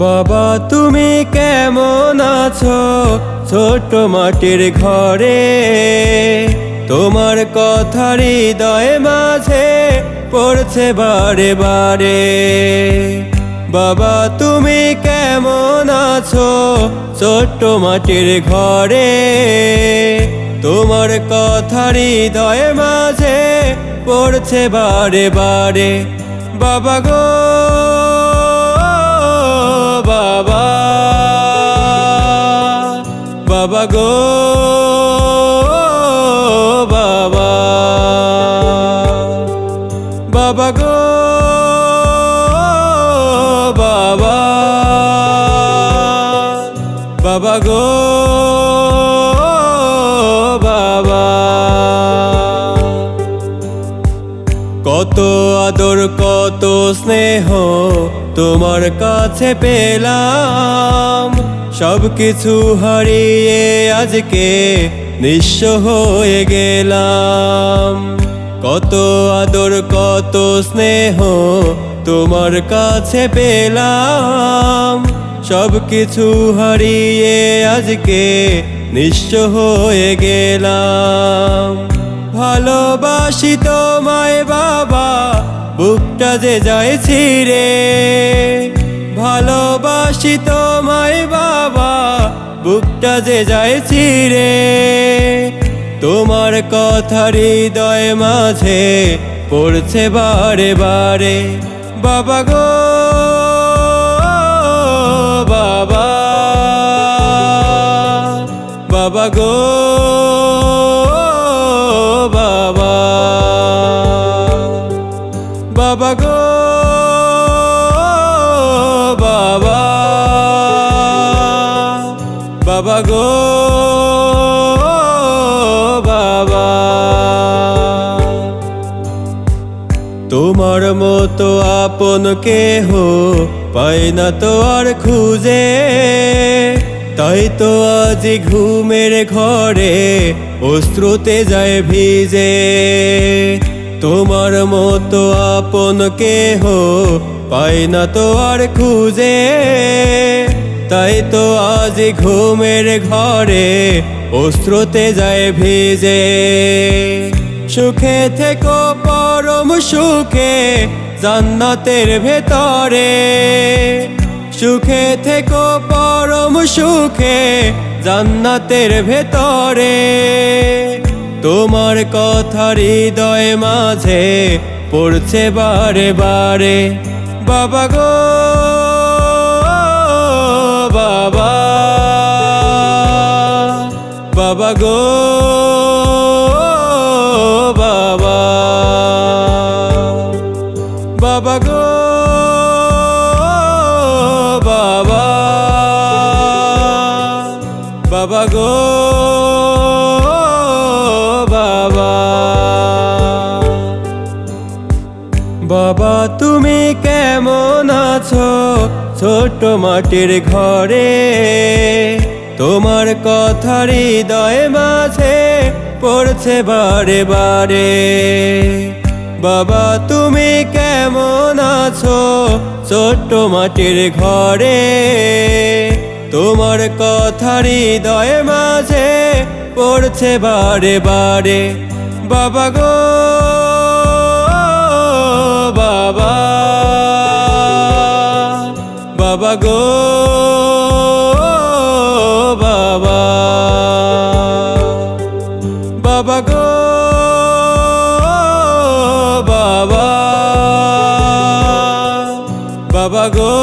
বাবা তুমি কেমন আছো ছোট মাটির ঘরে? তোমার কথা হৃদয় মাঝে পড়ছে বারে বারে। বাবা তুমি কেমন আছো ছোট মাটির ঘরে? তোমার কথা হৃদয় মাঝে পড়ছে বারে বারে। বাবা গো বাবা, বাবা গো বাবা, বাবা গো বাবা, বাবা গো বাবা। কত আদর কত স্নেহ তোমার কাছে পেলাম, সব কিছু হারিয়ে আজকে নিঃস্ব হয়ে গেলাম। কত আদর কত স্নেহ তোমার কাছে পেলাম, সব কিছু হারিয়ে আজকে নিঃস্ব হয়ে গেলাম। ভালোবাসি তোমায় বাবা, বুকটা যে যায় ছিঁড়ে। ভালোবাসি তোমায় বাবা, বুকটা যে যায় ছিঁড়ে। তোমার কথা হৃদয় মাঝে পড়ছে বারে বারে। বাবা গো বাবা, বাবা গো বাবা, বাবা গো বাবা, বাবা গো বাবা। তোমার মতো আপন কেহ পাই না তো আর খুঁজে, তাই তো আজ ঘুমের ঘরে অশ্রুতে যায় ভিজে। তোমার মতো আপন কেহ পাই না তো আর খুঁজে, তাই তো আজ ঘুমের ঘরে অশ্রুতে যায় ভিজে। সুখে থেকো পরম সুখে জান্নাতের ভেতরে। সুখে থেকো পরম সুখে জান্নাতের ভেতরে। তোমার কথা হৃদয় মাঝে পড়ছে বারে বারে। বাবা গো বাবা, বাবা গো বাবা, বাবা গো বাবা, বাবা গো বাবা। বাবা তুমি কেমন আছো ছোট মাটির ঘরে? তোমার কথা হৃদয় মাঝে পড়ছে বারে বারে। বাবা তুমি কেমন আছো ছোট মাটির ঘরে? তোমার কথা হৃদয় মাঝে পড়ছে বারে বারে। বাবা গো বাবা, বাবা গো বাবা, বাবা গো বাবা, বাবা গো